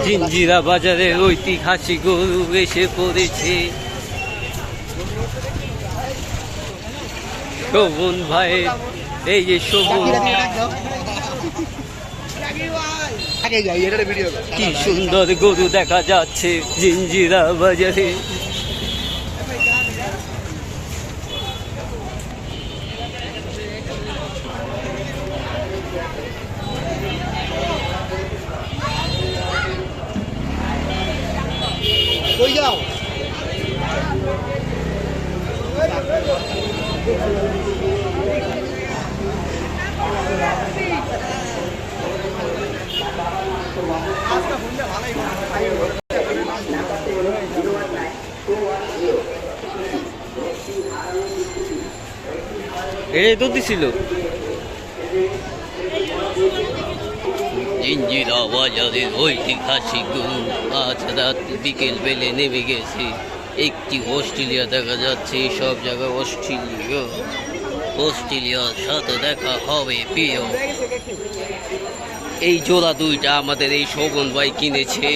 জিঞ্জিরা বাজারে ঐতিহাসিক গরু এসে পড়েছে। শোভন ভাই, এই যে শোভন, কি সুন্দর গরু দেখা যাচ্ছে জিঞ্জিরা বাজারে। যাও এটাই তো দিছিল। জিঞ্জিরা বাজারের ঐতিহাসিক গরু আজ রাত বিকেল বেলে নেমে গেছে। একটি অস্ট্রেলিয়া দেখা যাচ্ছে, সব জায়গায় অস্ট্রেলিয়ার সাথে দেখা হবে প্রিয়। এই জোড়া দুইটা আমাদের এই শোভন ভাই কিনেছে।